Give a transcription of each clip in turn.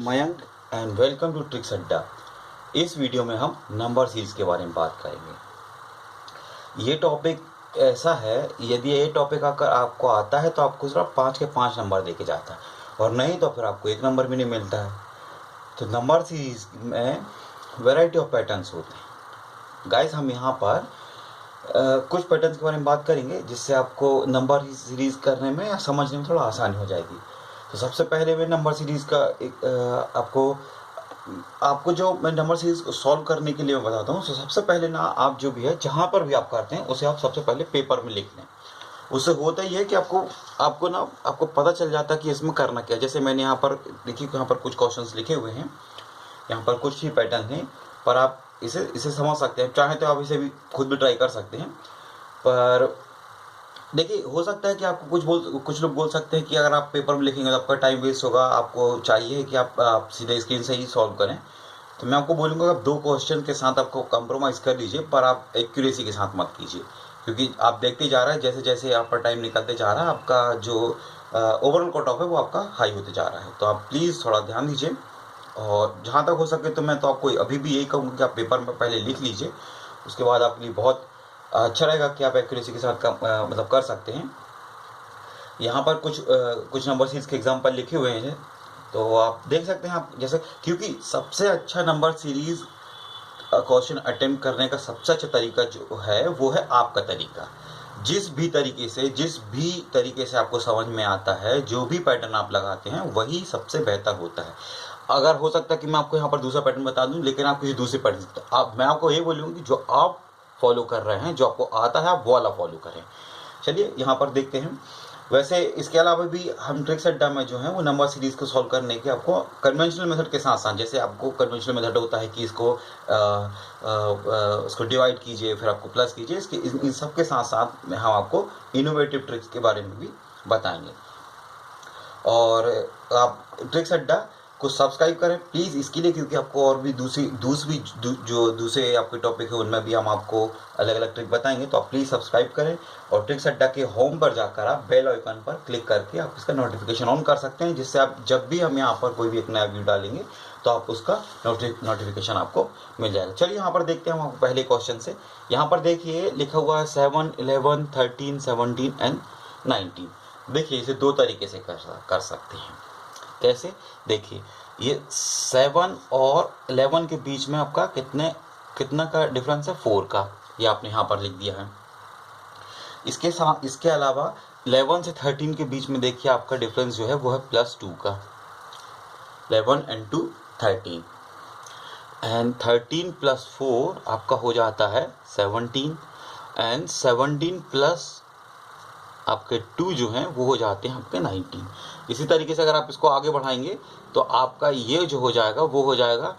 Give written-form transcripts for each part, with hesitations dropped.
Mayank and welcome to Tricks Adda. इस video में हम नंबर सीरीज के बारे में बात करेंगे। ये टॉपिक ऐसा है, यदि ये टॉपिक अगर आपको आता है तो आपको सिर्फ 5 के 5 नंबर देके जाता है और नहीं तो फिर आपको 1 नंबर भी नहीं मिलता है। तो नंबर सीरीज में वैरायटी ऑफ पैटर्न्स होते हैं। गाइस, हम यहाँ पर कुछ पैटर्न्स के बारे में बात करेंगे जिससे आपको नंबर सीरीज करने में या समझने में थोड़ा आसानी हो जाएगी। तो सबसे पहले मैं नंबर सीरीज का एक आपको जो मैं नंबर सीरीज को सॉल्व करने के लिए मैं बताता हूँ। तो सबसे पहले ना, आप जो भी है जहाँ पर भी आप करते हैं उसे आप सबसे पहले पेपर में लिख लें। उससे होता ही है कि आपको पता चल जाता है कि इसमें करना क्या है। जैसे मैंने यहाँ पर देखिए, यहाँ पर कुछ क्वेश्चंस लिखे हुए हैं, यहाँ पर कुछ ही पैटर्न हैं, पर आप इसे समझ सकते हैं। चाहे तो आप इसे भी खुद भी ट्राई कर सकते हैं। पर देखिए, हो सकता है कि आपको कुछ लोग बोल सकते हैं कि अगर आप पेपर में लिखेंगे तो आपका टाइम वेस्ट होगा, आपको चाहिए कि आप सीधे स्क्रीन से ही सॉल्व करें। तो मैं आपको बोलूँगा आप 2 क्वेश्चन के साथ आपको कंप्रोमाइज़ कर लीजिए, पर आप एक्यूरेसी के साथ मत कीजिए, क्योंकि आप देखते जा रहा है जैसे जैसे आप पर टाइम निकलते जा रहा है, आपका जो ओवरऑल कट ऑफ है वो आपका हाई होते जा रहा है। तो आप प्लीज़ थोड़ा ध्यान दीजिए, और जहाँ तक हो सके तो मैं तो आपको अभी भी यही कहूँगा कि आप पेपर में पहले लिख लीजिए। उसके बाद आपके लिए बहुत अच्छा रहेगा कि आप एक्यूरेसी के साथ मतलब कर सकते हैं। यहाँ पर कुछ नंबर सीरीज के एग्जांपल लिखे हुए हैं, तो आप देख सकते हैं। आप जैसे, क्योंकि सबसे अच्छा नंबर सीरीज क्वेश्चन अटेम्प्ट करने का सबसे अच्छा तरीका जो है वो है आपका तरीका। जिस भी तरीके से आपको समझ में आता है, जो भी पैटर्न आप लगाते हैं वही सबसे बेहतर होता है। अगर हो सकता है कि मैं आपको यहाँ पर दूसरा पैटर्न बता दूं, लेकिन आप किसी दूसरे पैटर्न मैं आपको ये बोलूँगी कि जो आप फॉलो कर रहे हैं, जो आपको आता है, आप वो वाला फॉलो करें। चलिए यहाँ पर देखते हैं। वैसे इसके अलावा भी हम ट्रिक्स अड्डा में जो है वो नंबर सीरीज को सॉल्व करने के आपको कन्वेंशनल मेथड के साथ साथ, जैसे आपको कन्वेंशनल मेथड होता है कि इसको डिवाइड कीजिए, फिर आपको प्लस कीजिए, इन सब के साथ साथ हम आपको इनोवेटिव ट्रिक्स के बारे में भी बताएंगे। और आप ट्रिक्स अड्डा को सब्सक्राइब करें प्लीज़ इसके लिए, क्योंकि आपको और भी दूसरे आपके टॉपिक है उनमें भी हम आपको अलग अलग ट्रिक बताएंगे। तो आप प्लीज़ सब्सक्राइब करें, और ट्रिक्स अड्डा के होम पर जाकर आप बेल आइकन पर क्लिक करके आप इसका नोटिफिकेशन ऑन कर सकते हैं, जिससे आप जब भी हम यहाँ पर कोई भी एक नया वीडियो डालेंगे तो आप उसका नोटिफिकेशन आपको मिल जाएगा। चलिए यहाँ पर देखते हैं हम आपको पहले क्वेश्चन से। यहाँ पर देखिए लिखा हुआ है 7, 11, 13, 17 एंड 19। देखिए इसे 2 तरीके से कर सकते हैं। कैसे? देखिए, ये 7 और 11 के बीच में आपका कितना का डिफरेंस है? 4 का। ये आपने यहाँ पर लिख दिया है। इसके अलावा 11 से 13 के बीच में देखिए आपका डिफरेंस जो है वो है +2 का। 11 and 2 13, एंड 13 + 4 आपका हो जाता है 17, एंड 17 प्लस आपके 2 जो हैं वो हो जाते हैं आपके 19। इसी तरीके से अगर आप इसको आगे बढ़ाएंगे तो आपका ये जो हो जाएगा वो हो जाएगा,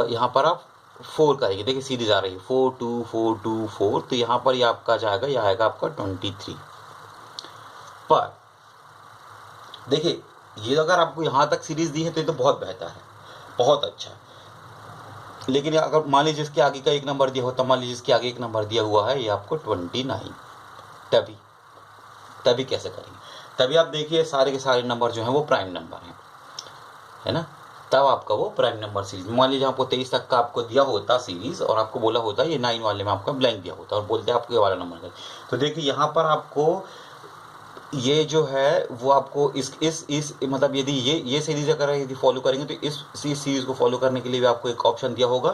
यहाँ पर आप 4 करेंगे। देखिए सीरीज आ रही है 4 2 4 2 4, तो यहाँ पर ये आपका जाएगा, यह आएगा आपका 23। पर देखिए, ये अगर आपको यहाँ तक सीरीज दी है तो ये तो बहुत बेहतर है, बहुत अच्छा है। लेकिन अगर मान लीजिए इसके आगे का 1 नंबर दिया होता, मान लीजिए इसके आगे 1 नंबर दिया हुआ है, ये आपको 29, तभी कैसे करेंगे? तभी आप देखिए सारे के सारे नंबर जो हैं वो प्राइम नंबर हैं, है ना। तब आपका वो प्राइम नंबर सीरीज, मान लीजिए आपको 23 तक का आपको दिया होता सीरीज, और आपको बोला होता ये 9 वाले में आपका ब्लैंक दिया होता और बोलते आपको ये वाला नंबर है। तो देखिए यहाँ पर आपको ये जो है वो आपको इस मतलब यदि ये सीरीज अगर यदि फॉलो करेंगे तो इस सीरीज को फॉलो करने के लिए भी आपको एक ऑप्शन दिया होगा।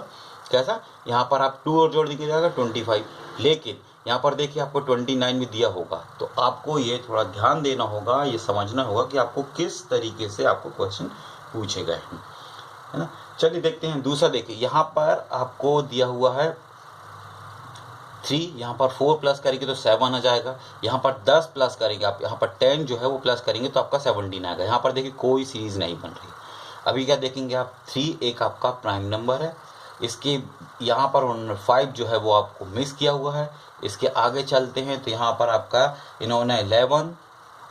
कैसा? यहाँ पर आप 2 और जोड़ दीजिए जाएगा 25, लेकिन यहाँ पर देखिए आपको 29 भी दिया होगा। तो आपको ये थोड़ा ध्यान देना होगा, ये समझना होगा कि आपको किस तरीके से आपको क्वेश्चन पूछे गए हैं, है ना। चलिए देखते हैं दूसरा। देखिए यहाँ पर आपको दिया हुआ है 3, यहाँ पर 4 प्लस करेंगे तो 7 आ जाएगा। यहाँ पर 10 प्लस करेंगे आप, यहाँ पर 10 जो है वो प्लस करेंगे तो आपका 17 आएगा। यहाँ पर देखिए कोई सीरीज नहीं बन रही। अभी क्या देखेंगे आप, 3 एक आपका प्राइम नंबर है, इसके यहाँ पर 5 जो है वो आपको मिस किया हुआ है। इसके आगे चलते हैं तो यहाँ पर आपका इन्होंने 11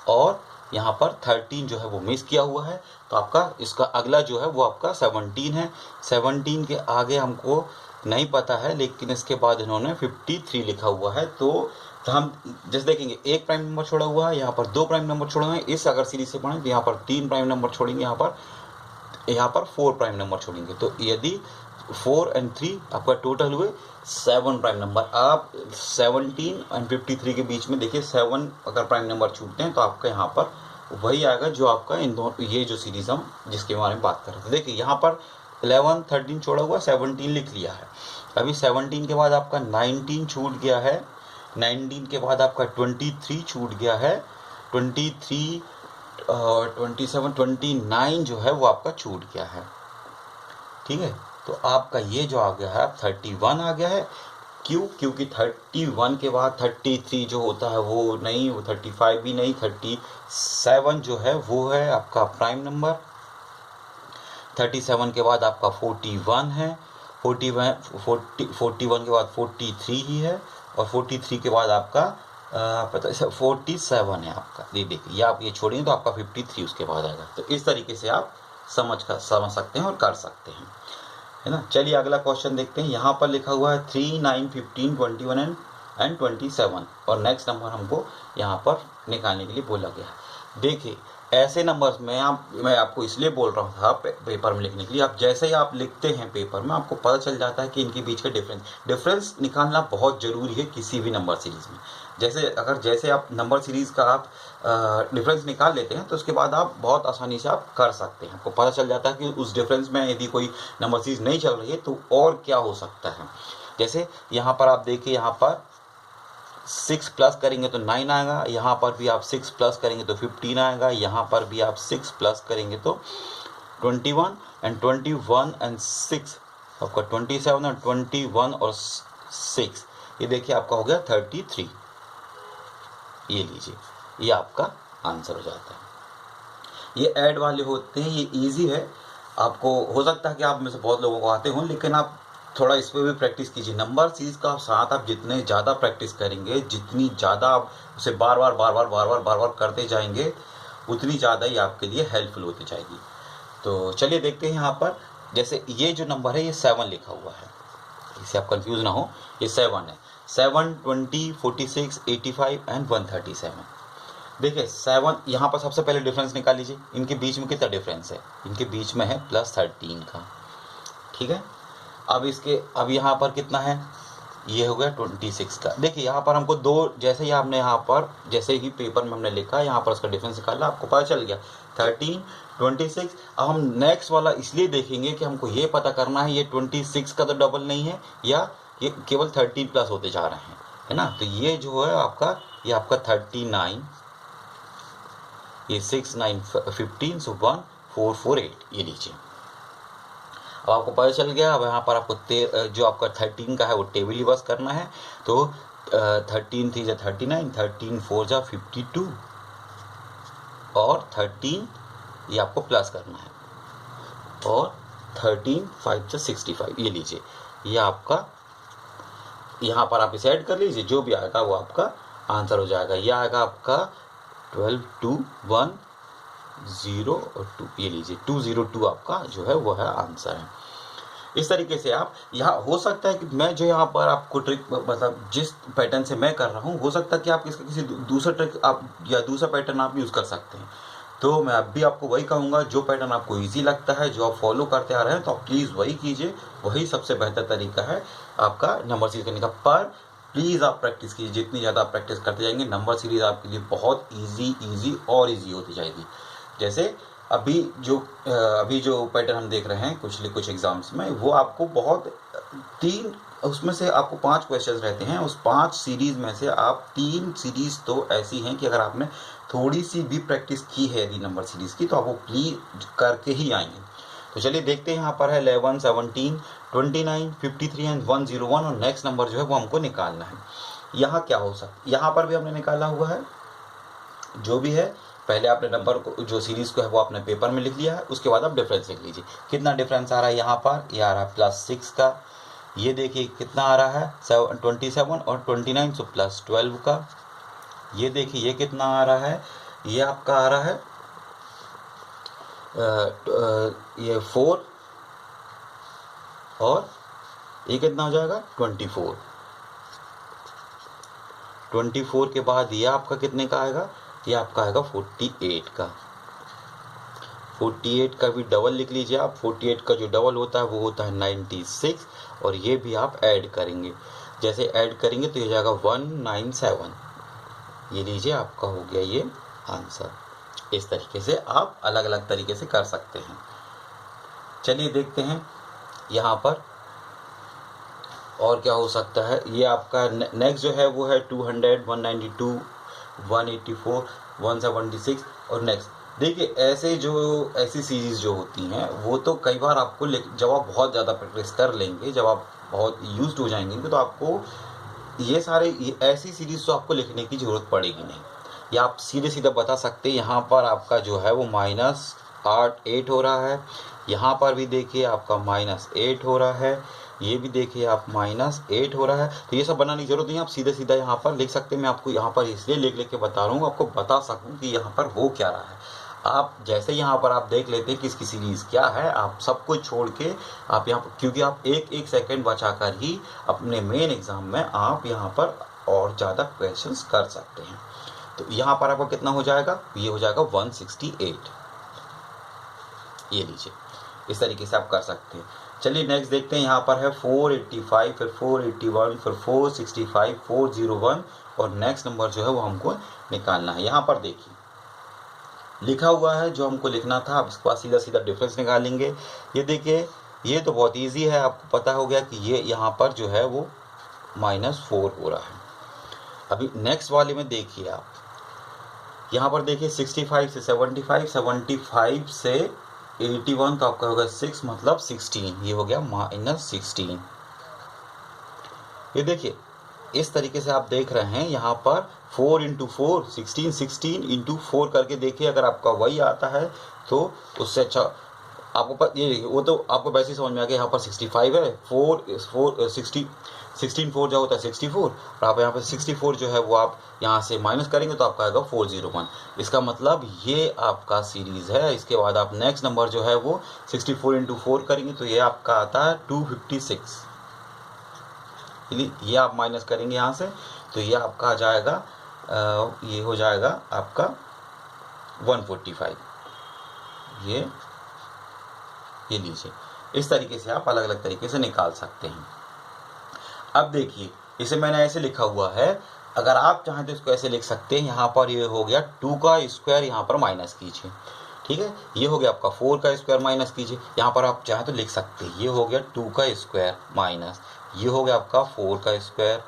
और यहाँ पर 13 जो है वो मिस किया हुआ है। तो आपका इसका अगला जो है वो आपका 17 है। 17 के आगे हमको नहीं पता है, लेकिन इसके बाद इन्होंने 53 लिखा हुआ है। तो हम जैसे देखेंगे 1 प्राइम नंबर छोड़ा हुआ है, यहाँ पर 2 प्राइम नंबर छोड़े हुए हैं। इस अगर सीरीज से पढ़ें तो यहाँ पर 3 प्राइम नंबर छोड़ेंगे, यहाँ पर यहाँ पर 4 प्राइम नंबर छोड़ेंगे। तो यदि 4 और 3 आपका टोटल हुए 7 प्राइम नंबर। आप 17 और 53 के बीच में देखिए 7 अगर प्राइम नंबर छूटते हैं तो आपका यहाँ पर वही आएगा जो आपका इन दोनों, ये जो सीरीज हम जिसके बारे में बात कर रहे थे। देखिए यहाँ पर 11 13 छोड़ा हुआ, 17 लिख लिया है। अभी 17 के बाद आपका 19 छूट गया है, 19 के बाद आपका 23 छूट गया है, 23 27 29 जो है वो आपका छूट गया है। ठीक है, तो आपका ये जो आ गया है 31 आ गया है। क्यों? क्योंकि 31 के बाद 33 जो होता है वो नहीं, वो 35 भी नहीं, 37 जो है वो है आपका प्राइम नंबर। 37 के बाद आपका 41 है, 41 के बाद 43 ही है, और 43 के बाद आपका पता है 47 है आपका। ये देखिए, आप ये छोड़ेंगे तो आपका 53 उसके बाद आएगा। तो इस तरीके से आप समझ सकते हैं और कर सकते हैं, है ना। चलिए अगला क्वेश्चन देखते हैं। यहाँ पर लिखा हुआ है 3 9 15 21 एंड 27, और नेक्स्ट नंबर हमको यहाँ पर निकालने के लिए बोला गया है। देखिए ऐसे नंबर्स में मैं आपको इसलिए बोल रहा था पेपर में लिखने के लिए। आप जैसे ही आप लिखते हैं पेपर में आपको पता चल जाता है कि इनके बीच का डिफरेंस निकालना बहुत ज़रूरी है किसी भी नंबर सीरीज़ में। जैसे आप नंबर सीरीज़ का आप डिफरेंस निकाल लेते हैं तो उसके बाद आप बहुत आसानी से आप कर सकते हैं। आपको पता चल जाता है कि उस डिफरेंस में यदि कोई नंबर सीरीज़ नहीं चल रही है तो और क्या हो सकता है। जैसे यहाँ पर आप देखिए, यहाँ पर 6 प्लस करेंगे तो 9 आएगा, यहाँ पर भी आप 6 प्लस करेंगे तो 15 आएगा, यहाँ पर भी आप 6 प्लस करेंगे तो 21 एंड 21 एंड 6 आपका 27 और 21 और 6 ये देखिए आपका हो गया 33। ये लीजिए, ये आपका आंसर हो जाता है। ये ऐड वाले होते हैं, ये इजी है। आपको हो सकता है कि आप में से बहुत लोगों को आते हों, लेकिन आप थोड़ा इस पर भी प्रैक्टिस कीजिए। नंबर सीरीज का साथ आप जितने ज़्यादा प्रैक्टिस करेंगे, जितनी ज़्यादा आप उसे बार बार करते जाएंगे, उतनी ज़्यादा ही आपके लिए हेल्पफुल होती जाएगी। तो चलिए देखते हैं। यहाँ पर जैसे ये जो नंबर है ये 7 लिखा हुआ है, इससे आप कंफ्यूज ना हो, ये 7 है। 7 20 46 85 एंड 137। देखिए 7 यहाँ पर सबसे पहले डिफरेंस निकाल लीजिए। इनके बीच में कितना डिफरेंस है? इनके बीच में है +13 का। ठीक है, अब यहाँ पर कितना है? ये हो गया 26 का। देखिए यहाँ पर हमको दो, जैसे ही आपने यहाँ पर जैसे ही पेपर में हमने लिखा यहाँ पर उसका डिफरेंस निकाला, आपको पता चल गया 13 26। अब हम नेक्स्ट वाला इसलिए देखेंगे कि हमको ये पता करना है ये 26 का तो डबल नहीं है, या ये केवल 13 प्लस होते जा रहे हैं, है ना। तो ये जो है आपका, ये आपका 39, ये 6 9 15, सो 1 4 4 8। ये लीजिए, अब आपको पता चल गया। अब यहाँ पर आपको जो आपका 13 का है वो टेबल ही बस करना है। तो 13 3 जा 39, 13 4 जा 52, और 13 ये आपको प्लस करना है, और 13 5 जा 65। ये लीजिए, ये आपका, यहाँ पर आप इसे ऐड कर लीजिए, जो भी आएगा वो आपका आंसर हो जाएगा। यह आएगा आपका 12 2 1 0 और 2। ये लीजिए 202 आपका जो है वो है आंसर है। इस तरीके से आप यहाँ, हो सकता है कि मैं जो यहाँ पर आपको ट्रिक मतलब जिस पैटर्न से मैं कर रहा हूँ, हो सकता है कि आप इसका किसी दूसरा ट्रिक आप या दूसरा पैटर्न आप यूज़ कर सकते हैं। तो मैं अब भी आपको वही कहूँगा, जो पैटर्न आपको ईजी लगता है, जो आप फॉलो करते आ रहे हैं, तो आप प्लीज़ वही कीजिए। वही सबसे बेहतर तरीका है आपका नंबर सीरीज करने का। पर प्लीज़ आप प्रैक्टिस कीजिए, जितनी ज़्यादा आप प्रैक्टिस करते जाएंगे नंबर सीरीज आपके लिए बहुत ईजी और ईजी होती जाएगी। जैसे अभी जो पैटर्न हम देख रहे हैं कुछ एग्जाम्स में, वो आपको बहुत उसमें से आपको 5 क्वेश्चंस रहते हैं। उस 5 सीरीज़ में से आप 3 सीरीज़ तो ऐसी हैं कि अगर आपने थोड़ी सी भी प्रैक्टिस की है यदि नंबर सीरीज़ की, तो आप वो प्लीज करके ही आएंगे। तो चलिए देखते हैं। यहाँ पर है 11 17 29 53 एंड 101, और नेक्स्ट नंबर जो है वो हमको निकालना है। यहाँ क्या हो सकता, यहाँ पर भी हमने निकाला हुआ है। जो भी है, पहले आपने नंबर को, जो सीरीज़ को है वो आपने पेपर में लिख लिया है, उसके बाद आप डिफरेंस लिख लीजिए। कितना डिफरेंस आ रहा है यहाँ पर? ये आ रहा है +6 का। ये देखिए कितना आ रहा है 27 और 29, सो +12 का। ये देखिए ये कितना आ रहा है? ये आपका आ रहा है ये 4, और ये कितना हो जाएगा 24। 24 के बाद ये आपका कितने का आएगा? ये आपका आएगा 48 का। 48 का भी डबल लिख लीजिए आप। 48 का जो डबल होता है वो होता है 96, और ये भी आप ऐड करेंगे। जैसे ऐड करेंगे तो ये जाएगा 197। ये लीजिए आपका हो गया ये आंसर। इस तरीके से आप अलग अलग तरीके से कर सकते हैं। चलिए देखते हैं यहाँ पर और क्या हो सकता है। ये आपका नेक्स्ट जो है वो है 200, 192, 184, 176 और नेक्स्ट। देखिए ऐसी सीरीज जो होती हैं वो तो कई बार आपको जब आप बहुत ज़्यादा प्रैक्टिस कर लेंगे, जब आप बहुत यूज्ड हो जाएंगे तो आपको ये ऐसी सीरीज तो आपको लिखने की ज़रूरत पड़ेगी नहीं। या आप सीधे सीधे बता सकते हैं। यहाँ पर आपका जो है वो -8 हो रहा है। यहाँ पर भी देखिए आपका -8 हो रहा है। ये भी देखिए आप -8 हो रहा है। तो ये सब बनाने की जरूरत नहीं है, आप सीधे सीधा यहाँ पर लिख सकते हैं। मैं आपको यहाँ पर इसलिए लिख के बता रहा हूँ, आपको बता सकूँ कि यहाँ पर हो क्या रहा है। आप जैसे यहाँ पर आप देख लेते हैं कि इसकी सीरीज़ क्या है, आप सब कुछ छोड़ के आप यहाँ पर, क्योंकि आप एक सेकंड बचा कर ही अपने मेन एग्ज़ाम में आप यहाँ पर और ज़्यादा क्वेश्चंस कर सकते हैं। तो यहाँ पर आपका कितना हो जाएगा, ये हो जाएगा 168। ये लीजिए, इस तरीके से आप कर सकते हैं। चलिए नेक्स्ट देखते हैं। यहाँ पर है 485, फिर 481, फिर 465, 401 और नेक्स्ट नंबर जो है वो हमको निकालना है। यहाँ पर देखिए लिखा हुआ है जो हमको लिखना था। आप इसके बाद सीधा सीधा डिफरेंस निकालेंगे। ये देखिए, ये तो बहुत इजी है, आपको पता हो गया कि ये यहाँ पर जो है वो -4 हो रहा है। अभी नेक्स्ट वाले में देखिए आप, यहाँ पर देखिए 65 से 75, 75 से 81 तो आपका होगा 6 मतलब 16। ये हो गया -16। ये देखिए इस तरीके से आप देख रहे हैं। यहाँ पर 4 × 4 16, 16 × 4 करके देखिए। अगर आपका वही आता है तो उससे अच्छा आपको ये वो तो आपको वैसे ही समझ में आ गया। यहाँ पर 65 है, 16 4 जो होता है 64, और आप यहाँ पर 64 जो है वो आप यहाँ से माइनस करेंगे तो आपका आएगा 401। इसका मतलब ये आपका सीरीज़ है। इसके बाद आप नेक्स्ट नंबर जो है वो 64 × 4 करेंगे तो ये आपका आता है 256। ये आप माइनस करेंगे यहाँ से तो ये आपका आ जाएगा, ये हो जाएगा आपका 145। ये लीजिए, इस तरीके से आप अलग अलग तरीके से निकाल सकते हैं। अब देखिए इसे मैंने ऐसे लिखा हुआ है, अगर आप चाहें तो इसको ऐसे लिख सकते हैं। यहाँ पर ये हो गया 2 का स्क्वायर, यहाँ पर माइनस कीजिए, ठीक है। ये हो गया आपका 4 का स्क्वायर, माइनस कीजिए। यहाँ पर आप चाहें तो लिख सकते हैं, ये हो गया 2 का स्क्वायर माइनस, ये हो गया आपका 4 का स्क्वायर,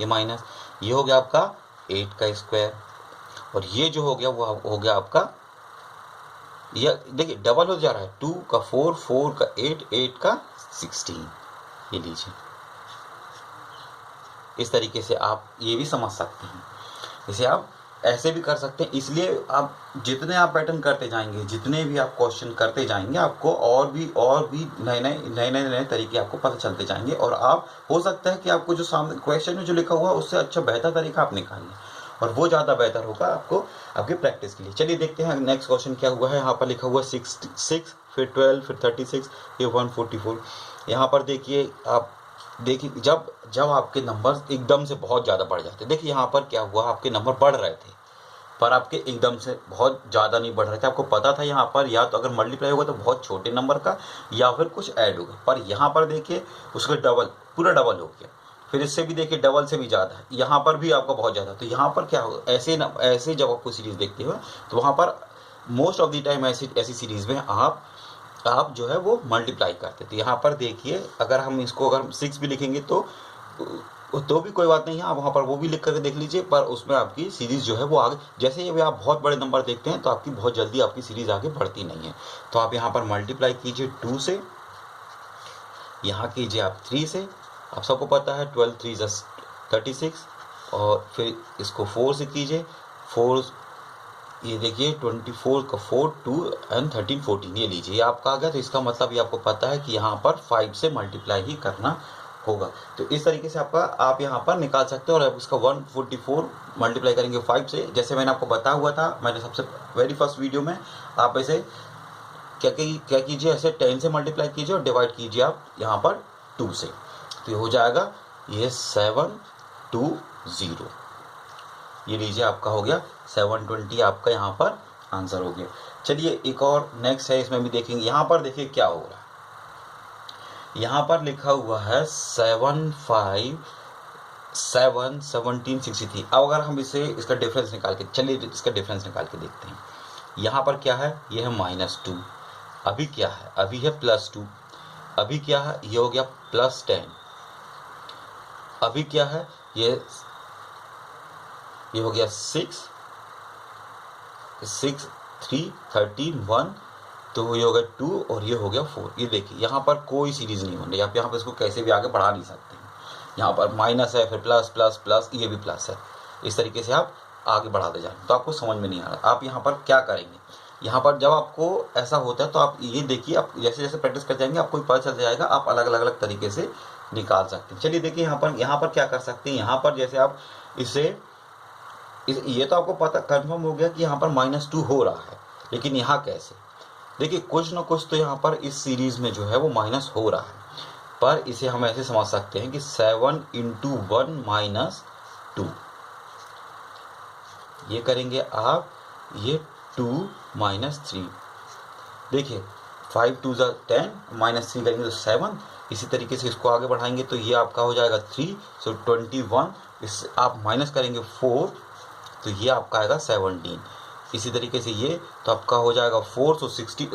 ये माइनस, ये हो गया आपका 8 का स्क्वायर, और ये जो हो गया वो हो गया आपका, ये देखिए डबल हो जा रहा है, 2 का 4, 4 का 8, 8 का 16। ये लीजिए, इस तरीके से आप ये भी समझ सकते हैं। इसे आप ऐसे भी कर सकते हैं। इसलिए आप जितने आप पैटर्न करते जाएंगे, जितने भी आप क्वेश्चन करते जाएंगे, आपको और भी नए तरीके आपको पता चलते जाएंगे। और आप हो सकता है कि आपको जो सामने क्वेश्चन में जो लिखा हुआ है उससे अच्छा बेहतर तरीका आप निकाल लें, और वो ज़्यादा बेहतर होगा आपको आपकी प्रैक्टिस के लिए। चलिए देखते हैं नेक्स्ट क्वेश्चन क्या हुआ है। यहाँ पर लिखा हुआ 6, फिर 12, फिर 36, ये 144। यहाँ पर देखिए आप देखिए जब आपके नंबर एकदम से बहुत ज़्यादा बढ़ जाते हैं। देखिए यहाँ पर क्या हुआ, आपके नंबर बढ़ रहे थे पर आपके एकदम से बहुत ज़्यादा नहीं बढ़ रहे थे। आपको पता था यहाँ पर या तो अगर मल्टीप्लाई होगा तो बहुत छोटे नंबर का, या फिर कुछ ऐड होगा। पर यहाँ पर देखिए उसका डबल, पूरा डबल हो गया। फिर इससे भी देखिए डबल से भी ज़्यादा है, यहाँ पर भी आपका बहुत ज़्यादा। तो यहाँ पर क्या होगा, ऐसे जब आप कोई सीरीज़ देखते हो तो वहाँ पर मोस्ट ऑफ द टाइम ऐसी सीरीज़ में आप जो है वो मल्टीप्लाई करते। तो यहाँ पर देखिए अगर हम इसको अगर 6 भी लिखेंगे तो भी कोई बात नहीं है, आप वहाँ पर वो भी लिख करके देख लीजिए। पर उसमें आपकी सीरीज़ जो है वो आगे, जैसे ही आप बहुत बड़े नंबर देखते हैं तो आपकी बहुत जल्दी आपकी सीरीज़ आगे बढ़ती नहीं है। तो आप यहाँ पर मल्टीप्लाई कीजिए 2 से, यहाँ कीजिए आप 3 से। आप सबको पता है 12 3 36, और फिर इसको 4 से कीजिए, 4 ये देखिए 24 का 4, 2 and 13 14। ये लीजिए, ये आपका आ गया। तो इसका मतलब ये आपको पता है कि यहाँ पर 5 से मल्टीप्लाई ही करना होगा। तो इस तरीके से आप यहाँ पर निकाल सकते हो। और अब इसका 144 मल्टीप्लाई करेंगे 5 से, जैसे मैंने आपको बताया हुआ था मैंने सबसे वेरी फर्स्ट वीडियो में। आप ऐसे क्या कीजिए, ऐसे 10 से मल्टीप्लाई कीजिए और डिवाइड कीजिए आप यहाँ पर 2 से। तो ये हो जाएगा ये 720। ये लीजिए आपका हो गया 720 आपका यहाँ पर आंसर हो गया। चलिए एक और नेक्स्ट है, इसमें भी देखेंगे। यहाँ पर देखिए क्या हो रहा है, यहाँ पर लिखा हुआ है 7 5 7 17 63। अब अगर हम इसे इसका डिफरेंस निकाल के, चलिए इसका डिफरेंस निकाल के देखते हैं। यहाँ पर क्या है, ये है -2, अभी क्या है, अभी है +2, अभी क्या है, ये हो गया +10, अभी क्या है, ये हो गया 6 6 3 13 1, तो ये हो गया 2 और ये हो गया 4। ये देखिए यहाँ पर कोई सीरीज नहीं होनी, आप यहाँ पर इसको कैसे भी आगे बढ़ा नहीं सकते हैं। यहाँ पर माइनस है, फिर प्लस प्लस प्लस, ये भी प्लस है, इस तरीके से आप आगे बढ़ाते जाएंगे तो आपको समझ में नहीं आ रहा। आप यहाँ पर क्या करेंगे, यहाँ पर जब आपको ऐसा होता है तो आप ये देखिए, आप जैसे जैसे प्रैक्टिस कर जाएंगे आपको पता चल जाएगा, आप अलग अलग अलग तरीके से निकाल सकते हैं। चलिए देखिए यहाँ पर क्या कर सकते हैं। यहाँ पर जैसे आप इसे ये तो आपको पता कंफर्म हो गया कि यहाँ पर -2 हो रहा है, लेकिन यहाँ कैसे, देखिए कुछ ना कुछ तो यहाँ पर इस सीरीज में जो है वो माइनस हो रहा है। पर इसे हम ऐसे समझ सकते हैं कि 7 × 1 - 2, ये करेंगे आप, ये 2 - 3, देखिए 5 2 = 10, -3 करेंगे तो 7, इसी तरीके से इसको आगे बढ़ाएंगे तो ये आपका हो जाएगा 3, सो 21, इस आप माइनस करेंगे 4 तो ये आपका आएगा 17, इसी तरीके से ये तो आपका हो जाएगा 4, सो 17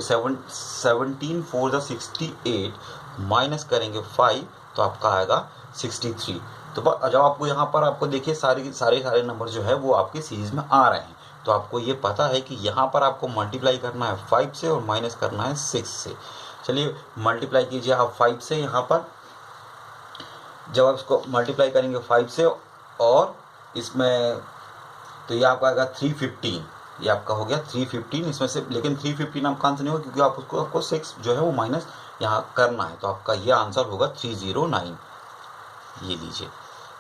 4 = 68, माइनस करेंगे 5 तो आपका आएगा 63। तो जब आपको यहाँ पर आपको देखिए सारे नंबर जो है वो आपके सीरीज में आ रहे हैं, तो आपको ये पता है कि यहाँ पर आपको मल्टीप्लाई करना है 5 से और माइनस करना है 6 से। चलिए मल्टीप्लाई कीजिए आप 5 से, यहाँ पर जब आप इसको मल्टीप्लाई करेंगे 5 से और इसमें, तो ये आपका आएगा 315, ये आपका हो गया 315 इसमें से, लेकिन 315 आपका आंसर नहीं होगा क्योंकि आपको 6 जो है वो माइनस यहाँ करना है, तो आपका ये आंसर होगा 309। ये लीजिए,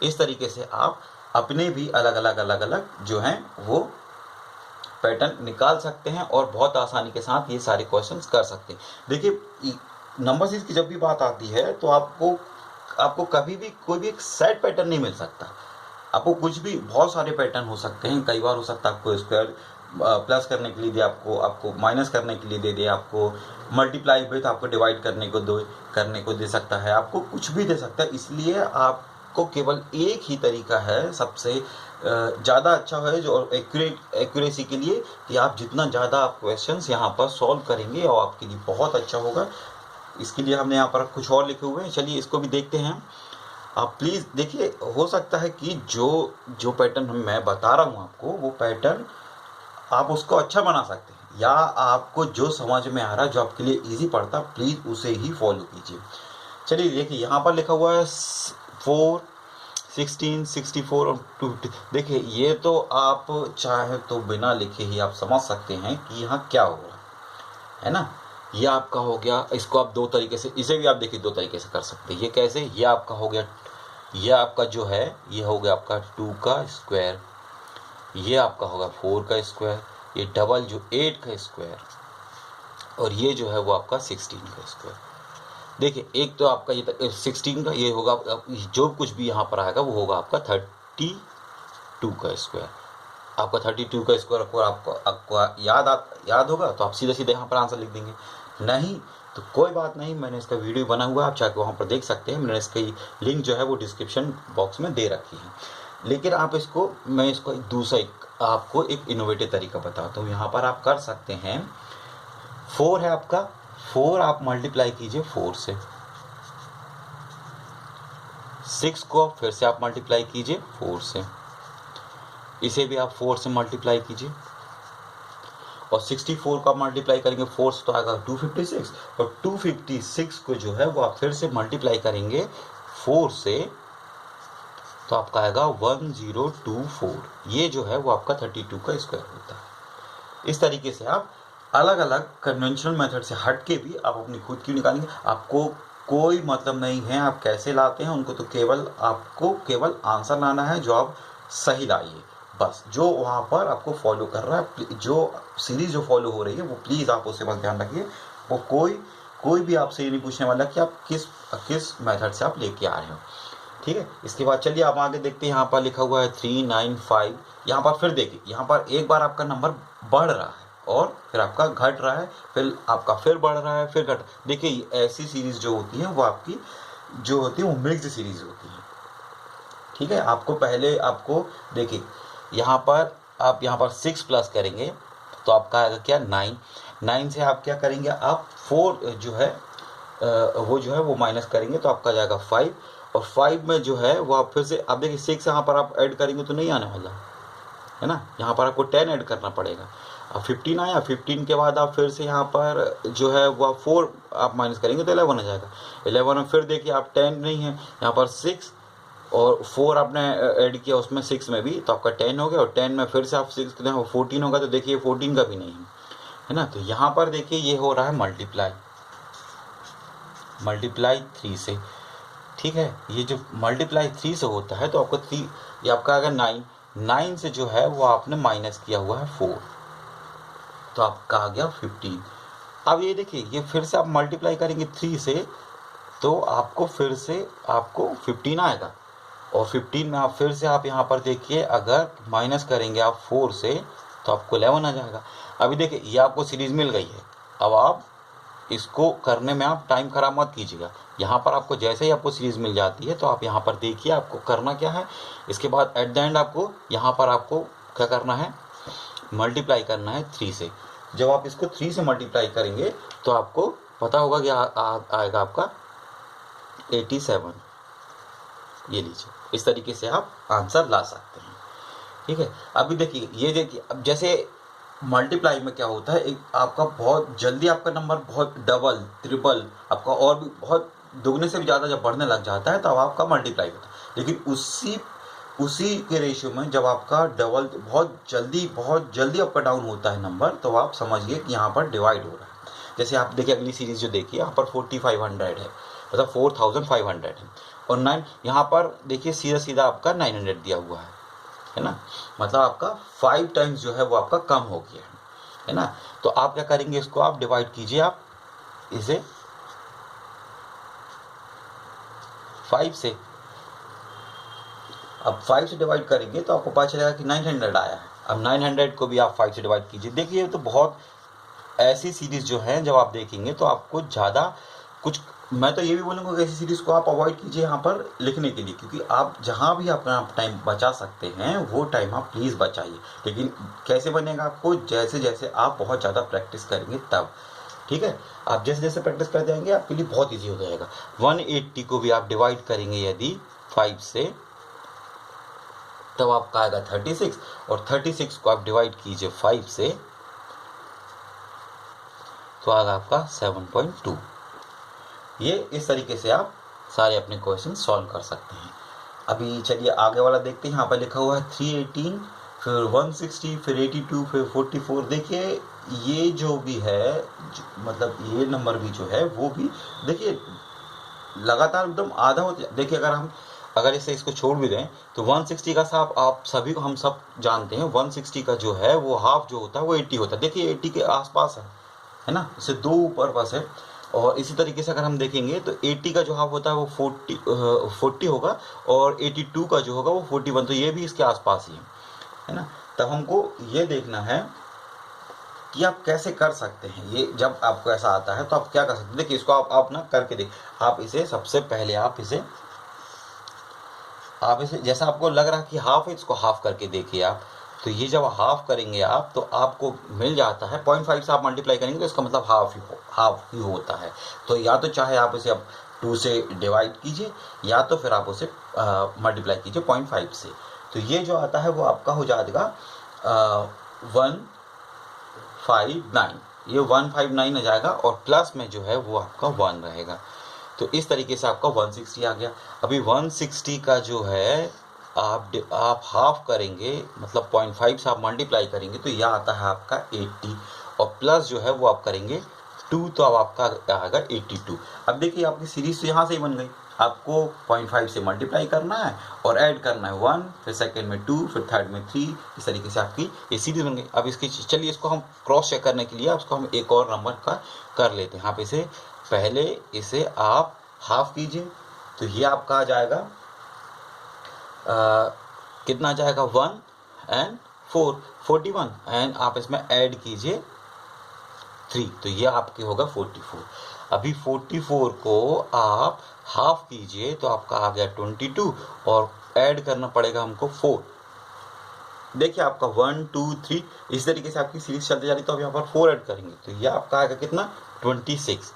इस तरीके से आप अपने भी अलग अलग जो हैं वो पैटर्न निकाल सकते हैं और बहुत आसानी के साथ ये सारे क्वेश्चंस कर सकते हैं। देखिए नंबर सीरीज की जब भी बात आती है तो आपको कभी भी कोई भी एक सेट पैटर्न नहीं मिल सकता। आपको कुछ भी, बहुत सारे पैटर्न हो सकते हैं, कई बार हो सकता है आपको स्क्वायर प्लस करने के लिए दे, आपको माइनस करने के लिए दे, आपको मल्टीप्लाई हुए तो आपको डिवाइड करने को दे सकता है, आपको कुछ भी दे सकता है। इसलिए आपको केवल एक ही तरीका है सबसे ज़्यादा अच्छा है जो एक्यूरेसी के लिए, कि आप जितना ज़्यादा आप क्वेश्चंस यहाँ पर सॉल्व करेंगे और आपके लिए बहुत अच्छा होगा। इसके लिए हमने यहाँ पर कुछ और लिखे हुए हैं, चलिए इसको भी देखते हैं। आप प्लीज़ देखिए, हो सकता है कि जो पैटर्न मैं बता रहा हूँ आपको, वो पैटर्न आप उसको अच्छा बना सकते हैं, या आपको जो समझ में आ रहा है, जो आपके लिए इजी पड़ता है, प्लीज़ उसे ही फॉलो कीजिए। चलिए देखिए यहाँ पर लिखा हुआ है 4 16 64 और 250। देखिए ये तो आप चाहे तो बिना लिखे ही आप समझ सकते हैं कि यहाँ क्या हो रहा है ना। ये आपका हो गया, इसको आप दो तरीके से, इसे भी आप देखिए दो तरीके से कर सकते हैं। ये कैसे, ये आपका हो गया, ये आपका जो है ये हो गया आपका 2 का स्क्वायर, ये आपका होगा 4 का स्क्वायर, ये डबल जो 8 का स्क्वायर, और ये जो है वो आपका 16 का स्क्वायर। देखिए एक तो आपका ये 16 का ये होगा, जो कुछ भी यहाँ पर आएगा वो होगा आपका 32 का स्क्वायर। आपका 32 का स्क्वायर आपको याद होगा तो आप सीधे यहाँ पर आंसर लिख देंगे। नहीं तो कोई बात नहीं, मैंने इसका वीडियो बना हुआ है, आप चाहे वहाँ पर देख सकते हैं, मैंने इसकी लिंक जो है वो डिस्क्रिप्शन बॉक्स में दे रखी है। लेकिन मैं इसको आपको एक इनोवेटिव तरीका बताता हूँ। यहाँ पर आप कर सकते हैं, 4 है आपका, 4 आप मल्टीप्लाई कीजिए 4 से, 6 को फिर से आप मल्टीप्लाई कीजिए 4 से, इसे भी आप 4 से मल्टीप्लाई कीजिए, और 64 का मल्टीप्लाई करेंगे 4 से तो आएगा 256, और 256 को जो है वो आप फिर से मल्टीप्लाई करेंगे 4 से तो आपका आएगा 1024। ये जो है वो आपका 32 का स्क्वायर होता है। इस तरीके से आप अलग अलग कन्वेंशनल मेथड से हट के भी आप अपनी खुद की निकालेंगे। आपको कोई मतलब नहीं है आप कैसे लाते हैं उनको, तो आपको केवल आंसर लाना है जो आप सही लाइए, बस जो वहाँ पर आपको फॉलो कर रहा है, जो सीरीज जो फॉलो हो रही है वो प्लीज़ आप उससे बस ध्यान रखिए। वो कोई भी आपसे ये नहीं पूछने वाला कि आप किस मेथड से आप लेके आ रहे हो, ठीक है। इसके बाद चलिए आप आगे देखते हैं। यहाँ पर लिखा हुआ है 395। यहाँ पर फिर देखिए, यहाँ पर एक बार आपका नंबर बढ़ रहा है और फिर आपका घट रहा है, फिर आपका फिर बढ़ रहा है, फिर घट। देखिए ऐसी सीरीज जो होती है वो आपकी जो होती है वो मिक्स्ड सीरीज होती है। ठीक है, आपको पहले आपको देखिए यहाँ पर आप यहाँ पर 6 प्लस करेंगे तो आपका आएगा क्या 9। 9 से आप क्या करेंगे, आप 4 जो है वो जो है वो माइनस करेंगे तो आपका जाएगा 5, और 5 में जो है वो आप फिर से आप देखिए 6 यहाँ पर आप ऐड करेंगे तो नहीं आने वाला है ना, यहाँ पर आपको 10 ऐड करना पड़ेगा। अब 15 आया, 15 के बाद आप फिर से यहाँ पर जो है वो आप 4 आप माइनस करेंगे तो 11 आ जाएगा। 11 में फिर देखिए आप 10 नहीं है, यहाँ पर 6 और 4 आपने ऐड किया उसमें 6 में भी तो आपका 10 हो गया, और 10 में फिर से आप 6 दें 14 होगा, तो देखिए 14 का भी नहीं है ना। तो यहाँ पर देखिए ये हो रहा है मल्टीप्लाई 3 से। ठीक है, ये जो मल्टीप्लाई 3 से होता है तो आपको 3 ये आपका अगर 9 से जो है वो आपने माइनस किया हुआ है 4 तो आपका आ गया 15। अब ये देखिए ये फिर से आप मल्टीप्लाई करेंगे 3 से तो आपको फिर से आपको 15 आएगा, और 15 में आप फिर से आप यहाँ पर देखिए अगर माइनस करेंगे आप 4 से तो आपको 11 आ जाएगा। अभी देखिए ये आपको सीरीज मिल गई है, अब आप इसको करने में आप टाइम खराब मत कीजिएगा। यहाँ पर आपको जैसे ही आपको सीरीज मिल जाती है तो आप यहाँ पर देखिए आपको करना क्या है। इसके बाद एट द एंड आपको यहाँ पर आपको क्या करना है, मल्टीप्लाई करना है 3 से। जब आप इसको 3 से मल्टीप्लाई करेंगे तो आपको पता होगा कि आएगा आपका 87। ये लीजिए, इस तरीके से आप आंसर ला सकते हैं। ठीक है, अभी देखिए ये देखिए अब जैसे मल्टीप्लाई में क्या होता है, एक आपका बहुत जल्दी आपका नंबर बहुत डबल ट्रिपल आपका और भी बहुत दुगने से भी ज़्यादा जब बढ़ने लग जाता है तब आपका मल्टीप्लाई होता है। लेकिन उसी के रेशियो में जब आपका डबल बहुत जल्दी आपका डाउन होता है नंबर, तो आप समझिए कि यहाँ पर डिवाइड हो रहा है। जैसे आप देखिए अगली सीरीज जो देखिए यहाँ पर 4500 है, मतलब 4500 है, और 9 यहाँ पर देखिए सीधा आपका 900 दिया हुआ है ना, मतलब आपका 5 टाइम्स जो है वो आपका कम हो गया है ना। तो आप क्या करेंगे, इसको आप डिवाइड कीजिए, आप इसे 5 से, अब 5 से डिवाइड करेंगे तो आपको पता चलेगा कि 900 आया है। अब 900 को भी आप 5 से डिवाइड कीजिए। देखिए तो बहुत ऐसी सीरीज जो है जब आप देखेंगे तो आपको ज़्यादा कुछ, मैं तो ये भी बोलूँगा कि ऐसी सीरीज़ को आप अवॉइड कीजिए यहाँ पर लिखने के लिए, क्योंकि आप जहाँ भी अपना टाइम बचा सकते हैं वो टाइम आप प्लीज़ बचाइए। लेकिन कैसे बनेगा, आपको जैसे जैसे आप बहुत ज़्यादा प्रैक्टिस करेंगे तब। ठीक है, आप जैसे जैसे प्रैक्टिस कर जाएंगे आपके लिए बहुत ईजी हो जाएगा। 180 को भी आप डिवाइड करेंगे यदि 5 से तब आपका आएगा 36, और 36 को आप डिवाइड कीजिए 5 से तो आएगा आपका 7.2। ये इस तरीके से आप सारे अपने क्वेश्चन सॉल्व कर सकते हैं। अभी चलिए आगे वाला देखते हैं। यहाँ पर लिखा हुआ है 318, फिर 160, फिर 82, फिर 44। देखिए ये जो भी है मतलब ये नंबर भी जो है वो भी देखिए लगातार एकदम आधा होता। देखिए अगर इसे इसको छोड़ भी दें तो 160 का साथ आप सभी को हम सब जानते हैं 160 का जो है वो हाफ जो होता है वो 80 होता है। देखिए 80 के आसपास है ना, इससे 2 ऊपर बस है। और इसी तरीके से अगर हम देखेंगे तो 80 का जो हाफ होता है वो 40 होगा, और 82 का जो होगा वो 41, तो ये भी इसके आसपास ही है ना। तब हमको ये देखना है कि आप कैसे कर सकते हैं। ये जब आपको ऐसा आता है तो आप क्या कर सकते हैं। देखिए इसको आप ना करके देख, आप इसे सबसे पहले आप इसे जैसा आपको लग रहा है कि हाफ है, इसको हाफ करके देखिए आप। तो ये जब हाफ करेंगे आप तो आपको मिल जाता है 0.5 से आप मल्टीप्लाई करेंगे तो इसका मतलब हाफ ही होता है। तो या तो चाहे आप इसे अब 2 से डिवाइड कीजिए या तो फिर आप उसे मल्टीप्लाई कीजिए 0.5 से। तो ये जो आता है वो आपका हो जाएगा 159, ये 159 आ जाएगा, और प्लस में जो है वो आपका 1 रहेगा। तो इस तरीके से आपका 160 आ गया। अभी 160 का जो है आप हाफ करेंगे मतलब 0.5 से आप मल्टीप्लाई करेंगे तो यह आता है आपका 80, और प्लस जो है वो आप करेंगे 2 तो अब आपका आएगा 82। अब देखिए आपकी सीरीज तो यहाँ से ही बन गई। आपको 0.5 से मल्टीप्लाई करना है और ऐड करना है 1, फिर सेकंड में 2, फिर थर्ड में 3। इस तरीके से आपकी ये सीरीज बन गई। अब इसकी चलिए इसको हम क्रॉस चेक करने के लिए उसको हम एक और नंबर का कर लेते हैं। आप इसे पहले इसे आप हाफ कीजिए तो ये आपका आ जाएगा कितना जाएगा 1 और 4 41, एंड आप इसमें ऐड कीजिए 3, तो ये आपके होगा 44। अभी 44 को आप हाफ कीजिए तो आपका आ गया 22 और ऐड करना पड़ेगा हमको 4। देखिए आपका 1 2 3 इस तरीके से आपकी सीरीज चलती जा रही, तो अब यहाँ पर 4 ऐड करेंगे तो ये आपका आएगा कितना 26।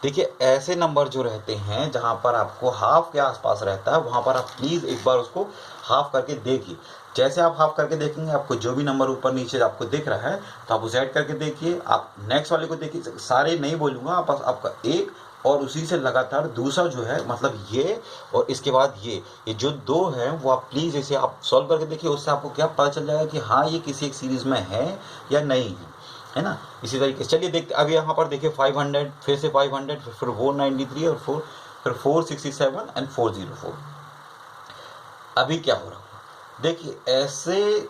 देखिए ऐसे नंबर जो रहते हैं जहाँ पर आपको हाफ के आसपास रहता है वहाँ पर आप प्लीज़ एक बार उसको हाफ करके देखिए। जैसे आप हाफ करके देखेंगे आपको जो भी नंबर ऊपर नीचे आपको दिख रहा है तो आप उसे ऐड करके देखिए। आप नेक्स्ट वाले को देखिए, सारे नहीं बोलूँगा, आप आपका एक और उसी से लगातार दूसरा जो है मतलब ये और इसके बाद ये जो दो हैं वो आप प्लीज़ इसे आप सॉल्व करके देखिए। उससे आपको क्या पता चल जाएगा कि हाँ ये किसी एक सीरीज़ में है या नहीं है ना। इसी तरीके से चलिए देखते, अब यहाँ पर देखिए 500, फिर से 500, फिर 493 और फिर 467 एंड 404। अभी क्या हो रहा है देखिए, ऐसे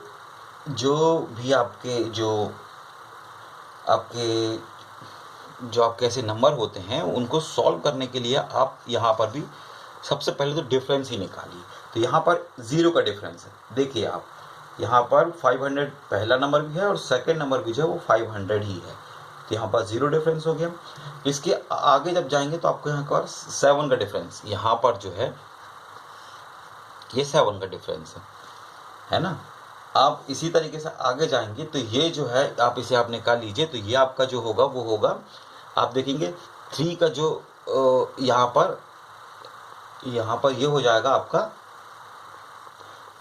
जो भी आपके ऐसे नंबर होते हैं उनको सॉल्व करने के लिए आप यहाँ पर भी सबसे पहले तो डिफरेंस ही निकालिए। तो यहाँ पर 0 का डिफरेंस है, देखिए आप यहाँ पर 500 पहला नंबर भी है और सेकंड नंबर भी जो है वो 500 ही है, तो यहाँ पर 0 डिफरेंस हो गया। इसके आगे जब जाएंगे तो आपको यहाँ पर 7 का डिफरेंस, यहाँ पर जो है ये 7 का डिफरेंस है ना। आप इसी तरीके से आगे जाएंगे तो ये जो है आप इसे आप निकाल लीजिए, तो ये आपका जो होगा वो होगा, आप देखेंगे 3 का जो यहाँ पर ये हो जाएगा आपका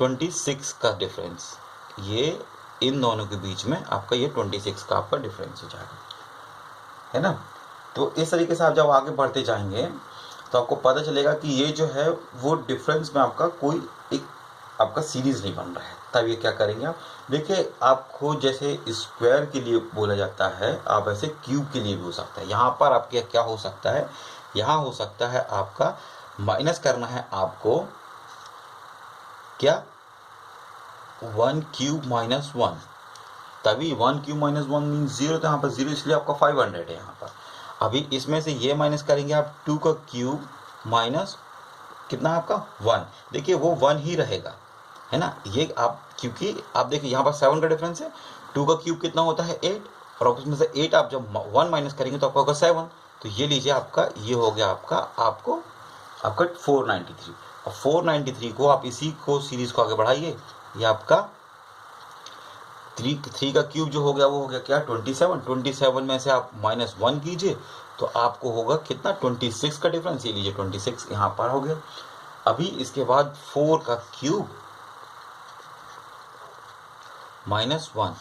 26 का डिफरेंस। ये इन दोनों के बीच में आपका ये 26 का आपका डिफरेंस हो जाएगा, है ना। तो इस तरीके से आप जब आगे बढ़ते जाएंगे तो आपको पता चलेगा कि ये जो है वो डिफरेंस में आपका कोई एक आपका सीरीज नहीं बन रहा है। तब ये क्या करेंगे आप देखिए, आपको जैसे स्क्वायर के लिए बोला जाता है आप ऐसे क्यूब के लिए भी हो सकता है। यहाँ पर आपके क्या हो सकता है, यहाँ हो सकता है आपका माइनस करना है आपको क्या 1 क्यूब माइनस 1, तभी 1 क्यूब माइनस 1 मीन्स 0, तो यहाँ पर 0 इसलिए आपका 500 है यहाँ पर। अभी इसमें से ये माइनस करेंगे आप 2 का क्यूब माइनस कितना आपका 1, देखिए वो 1 ही रहेगा, है ना। ये आप क्योंकि आप देखिए यहाँ पर 7 का डिफरेंस है, 2 का क्यूब कितना होता है 8, और उसमें से 8 आप जब 1 माइनस करेंगे तो आपका होगा 7, तो ये लीजिए आपका ये हो गया आपका 493। और 493 को आप इसी को सीरीज को आगे बढ़ाइए, ये आपका 3 का क्यूब जो हो गया वो हो गया क्या 27 में से आप -1 कीजिए तो आपको होगा कितना 26 का डिफरेंस, ये लीजिए 26 यहाँ पर हो गया। अभी इसके बाद 4 का क्यूब -1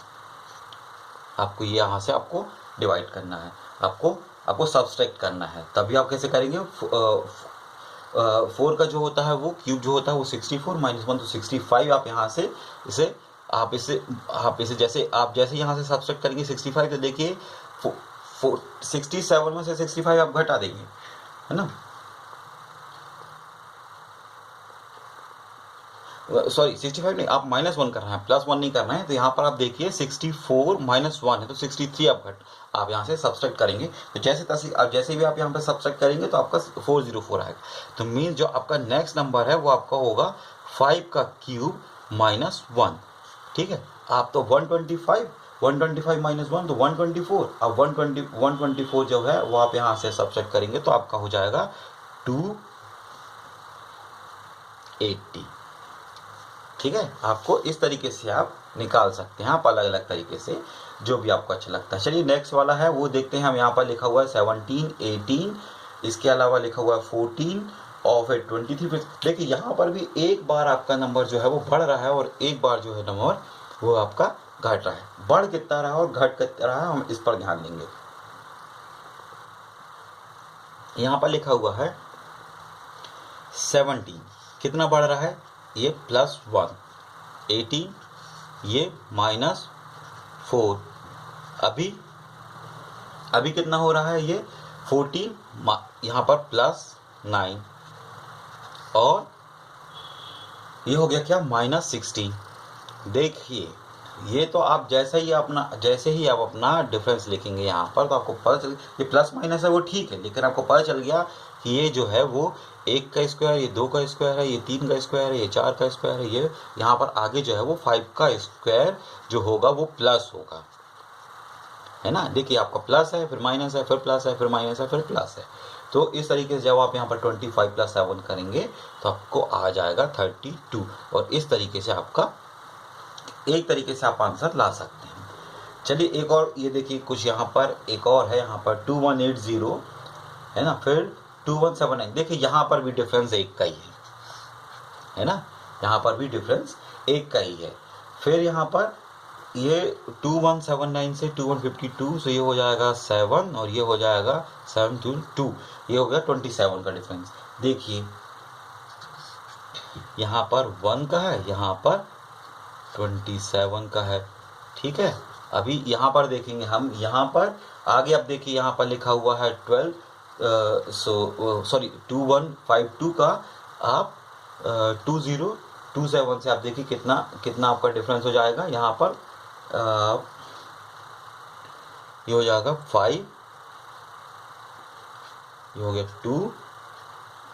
आपको ये यहाँ से आपको डिवाइड करना है, आपको सब्सट्रैक्ट करना है। तभी आप कैसे करेंगे 4 का जो होता है वो क्यूब जो होता है वो 64 -1 तो 65। आप यहाँ से इसे जैसे यहाँ से सब्सट्रैक्ट करेंगे 65 तो देखिए 67 में से 65 आप घटा देंगे, है ना। सॉरी 65 नहीं, आप -1 करना है, +1 नहीं करना है। तो यहाँ पर आप देखिए 64 -1 है तो 63 आप यहाँ से सब्सट्रैक्ट करेंगे। तो जैसे भी आप यहाँ पे सब्सट्रैक्ट करेंगे तो आपका 404 आएगा। तो मीन्स जो आपका नेक्स्ट नंबर है वो आपका होगा 5 का क्यूब -1, ठीक है। आप तो 125 -1 तो 124, अब 124 जो है वो आप यहाँ से सब्सट्रैक्ट करेंगे तो आपका हो जाएगा 280, ठीक है। आपको इस तरीके से आप निकाल सकते हैं, आप अलग अलग तरीके से जो भी आपको अच्छा लगता है। चलिए नेक्स्ट वाला है वो देखते हैं। हम यहाँ पर लिखा हुआ है 17 18, इसके अलावा लिखा हुआ है 14 और फिर 23। देखिए यहाँ पर भी एक बार आपका नंबर जो है वो बढ़ रहा है और एक बार जो है नंबर वो आपका घट रहा है। बढ़ कितना रहा है और घट कितना रहा है हम इस पर ध्यान देंगे। यहाँ पर लिखा हुआ है 17, कितना बढ़ रहा है ये +1, 18 ये -4, अभी कितना हो रहा है ये 14 यहाँ पर +9 और ये हो गया क्या -16। देखिए ये तो आप जैसे ही आप अपना डिफरेंस लिखेंगे यहाँ पर तो आपको पता चल, ये प्लस माइनस है वो ठीक है, लेकिन आपको पता चल गया कि ये जो है वो 1 का स्क्वायर, ये 2 का स्क्वायर है, ये 3 का स्क्वायर है, ये 4 का स्क्वायर है, ये यहाँ पर आगे जो है वो 5 का स्क्वायर जो होगा वो प्लस होगा, है ना। देखिए आपका प्लस है, फिर माइनस है, फिर प्लस है, फिर माइनस है, फिर प्लस है। तो इस तरीके से जब आप यहाँ पर 25 + 7 करेंगे तो आपको आ जाएगा 32। और इस तरीके से आपका एक तरीके से आप आंसर ला सकते हैं। चलिए एक और ये देखिए, कुछ यहाँ पर एक और है, यहाँ पर 2180 है ना, फिर 2179। देखिए यहाँ पर भी डिफरेंस एक का ही है ना, यहाँ पर भी डिफरेंस एक का ही है। फिर यहाँ पर ये 2179 से 2152, तो ये हो जाएगा 7 और ये हो जाएगा 722, ये हो गया 27 का डिफरेंस। देखिए यहाँ पर 1 का है, यहाँ पर 27 का है, ठीक है। अभी यहाँ पर देखेंगे हम, यहाँ पर आगे अब देखिए यहाँ पर लिखा हुआ है 2152 का आप 2027 से आप देखिए कितना कितना आपका डिफरेंस हो जाएगा। यहाँ पर ये हो जाएगा 5, ये हो गया 2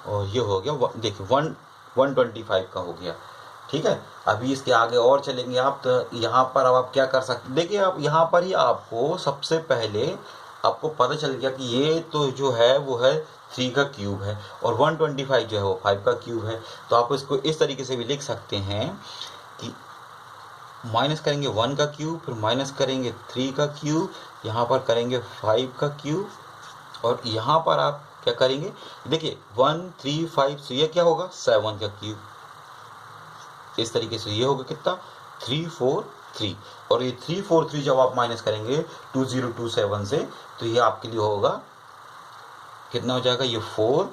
और ये हो गया देखिए 125 का हो गया, ठीक है। अभी इसके आगे और चलेंगे आप, तो यहाँ पर अब आप क्या कर सकते, देखिए आप यहाँ पर ही आपको सबसे पहले आपको पता चल गया कि ये तो जो है वो है 3 का क्यूब है और 125 जो है वो 5 का क्यूब है। तो आप इसको इस तरीके से भी लिख सकते हैं कि माइनस करेंगे 1 का क्यूब, फिर माइनस करेंगे 3 का क्यूब, यहाँ पर करेंगे 5 का क्यूब और यहाँ पर आप क्या करेंगे, देखिए 1 3 5, तो ये क्या होगा 7 का क्यूब। इस तरीके से ये होगा कितना 343, और ये 343 जब आप माइनस करेंगे 2027 से, तो ये आपके लिए होगा कितना हो जाएगा, ये 4